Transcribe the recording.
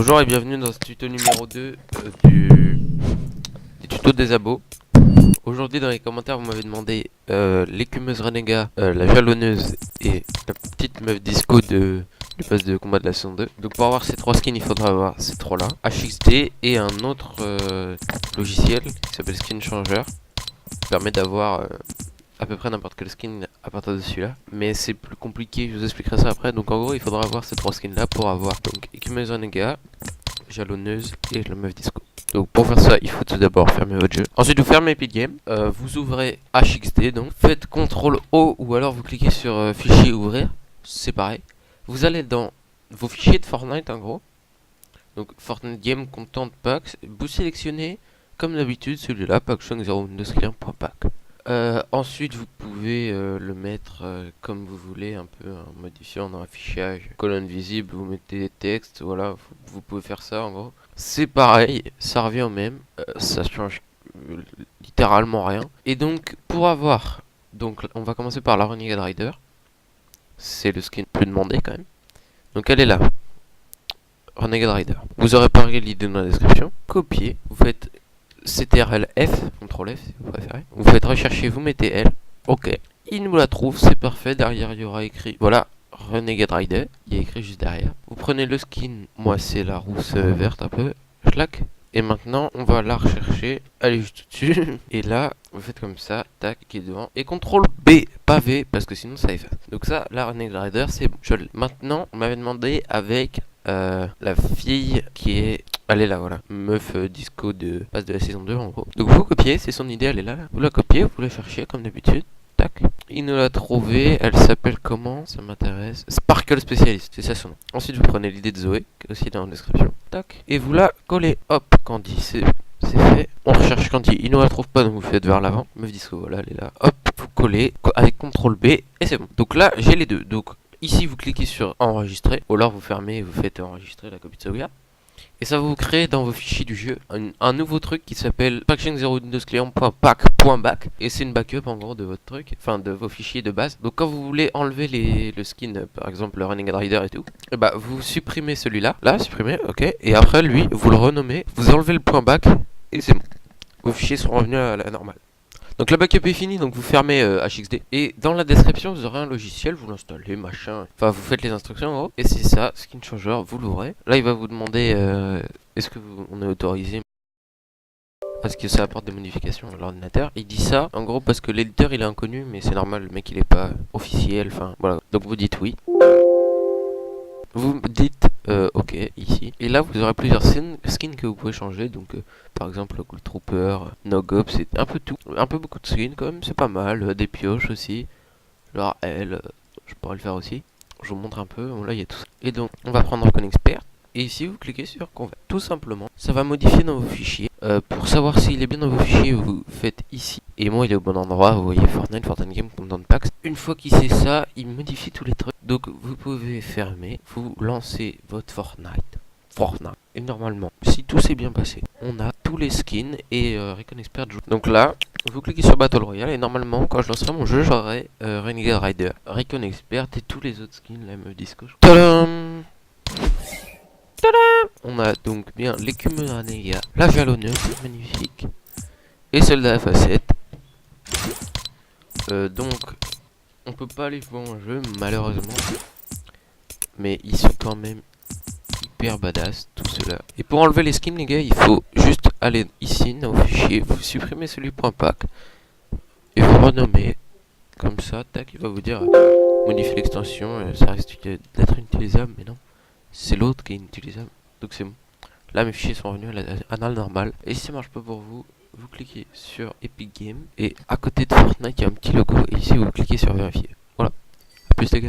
Bonjour et bienvenue dans ce tuto numéro 2 du tuto des abos. Aujourd'hui dans les commentaires vous m'avez demandé l'écumeuse renégat, la jalonneuse et la petite meuf disco du pass de combat de la saison 2. Donc pour avoir ces trois skins il faudra avoir ces trois là, HXD et un autre logiciel qui s'appelle Skin Changer, qui permet d'avoir à peu près n'importe quel skin à partir de celui-là, mais c'est plus compliqué, je vous expliquerai ça après. Donc en gros il faudra avoir ces trois skins là pour avoir donc écumeuse renégat, jalonneuse et la meuf disco. Donc pour faire ça il faut tout d'abord fermer votre jeu, ensuite vous fermez Epic Game, vous ouvrez HXD, donc faites CTRL O ou alors vous cliquez sur fichier ouvrir, c'est pareil. Vous allez dans vos fichiers de Fortnite en gros, donc Fortnite Game Content Pack, vous sélectionnez comme d'habitude celui-là, packchunk0windows-client.pack. Ensuite vous pouvez le mettre comme vous voulez, un peu en modifiant dans l'affichage, colonne visible, vous mettez des textes, voilà, vous pouvez faire ça en gros. C'est pareil, ça revient au même, ça change littéralement rien. Et donc pour avoir, donc on va commencer par la Renegade Rider, c'est le skin plus demandé quand même. Donc elle est là, Renegade Rider. Vous aurez pareil l'idée dans la description, copier, vous faites CTRL F, CTRL F si vous préférez. Vous faites rechercher, vous mettez L. Ok. Il nous la trouve, c'est parfait. Derrière, il y aura écrit, voilà, Renegade Rider. Il y a écrit juste derrière. Vous prenez le skin. Moi, c'est la rousse verte un peu. Schlac. Et maintenant, on va la rechercher. Elle est juste dessus. Et là, vous faites comme ça. Tac, qui est devant. Et CTRL B, pas V, parce que sinon ça efface. Donc ça, la Renegade Rider, c'est bon. Je l'ai. Maintenant, on m'avait demandé avec la fille qui est... Elle est là, voilà. Meuf disco de passe de la saison 2 en gros. Donc vous copiez, c'est son idée, elle est là. Vous la copiez, vous la cherchez comme d'habitude. Tac. Il nous l'a trouvée. Elle s'appelle comment? Ça m'intéresse. Sparkle Specialist, c'est ça son nom. Ensuite vous prenez l'idée de Zoé, qui est aussi dans la description. Tac. Et vous la collez. Hop, Candy, c'est fait. On recherche Candy. Il nous la trouve pas, donc vous faites vers l'avant. Meuf disco, voilà, elle est là. Hop, vous collez avec CTRL B et c'est bon. Donc là, j'ai les deux. Donc ici vous cliquez sur enregistrer. Ou alors vous fermez et vous faites enregistrer la copie de sauvegarde. Et ça va vous créer dans vos fichiers du jeu un nouveau truc qui s'appelle packchunk0windows-client.back. Et c'est une backup en gros de votre truc, enfin de vos fichiers de base. Donc quand vous voulez enlever le skin, par exemple le Renegade Rider et tout, et bah vous supprimez celui-là, là supprimez, ok. Et après lui, vous le renommez, vous enlevez le .back et c'est bon. Vos fichiers sont revenus à la normale. Donc la backup est finie, donc vous fermez HXD. Et dans la description, vous aurez un logiciel, vous l'installez, machin. Enfin, vous faites les instructions en gros. Et c'est ça, Skin Changer, vous l'ouvrez. Là, il va vous demander est-ce que on est autorisé parce que ça apporte des modifications à l'ordinateur. Il dit ça, en gros, parce que l'éditeur il est inconnu, mais c'est normal, le mec il est pas officiel. Enfin, voilà. Donc vous dites oui. Vous dites ok ici. Et là vous aurez plusieurs skins que vous pouvez changer. Donc par exemple le Cool Trooper, Nogop, c'est un peu tout. Un peu beaucoup de skins quand même, c'est pas mal. Des pioches aussi. Alors elle, je pourrais le faire aussi. Je vous montre un peu. Bon, là il y a tout ça. Et donc on va prendre Recon Expert. Et ici vous cliquez sur Convert. Tout simplement, ça va modifier dans vos fichiers. Pour savoir s'il est bien dans vos fichiers, vous faites ici. Et moi il est au bon endroit, vous voyez Fortnite Game Content Packs. Une fois qu'il sait ça, il modifie tous les trucs. Donc vous pouvez fermer, vous lancez votre Fortnite. Et normalement, si tout s'est bien passé, on a tous les skins et Recon Expert joue. Donc là, vous cliquez sur Battle Royale et normalement, quand je lancerai mon jeu, j'aurai Renegade Rider, Recon Expert et tous les autres skins, la meuf disco. Tadam! On a donc bien l'écumeuse renégat, la jalonneuse, magnifique, et celle de la facette. Donc, on peut pas les jouer en jeu, malheureusement, mais ils sont quand même hyper badass, tout cela. Et pour enlever les skins, les gars, il faut juste aller ici, dans vos fichiers, vous supprimez celui .pack, et vous renommez, comme ça, tac, il va vous dire, modifier l'extension, ça risque d'être inutilisable, mais non. C'est l'autre qui est inutilisable, donc c'est bon. Là mes fichiers sont revenus à la normale. Et si ça marche pas pour vous, vous cliquez sur Epic Game et à côté de Fortnite il y a un petit logo et ici vous cliquez sur vérifier. Voilà, à plus les gars.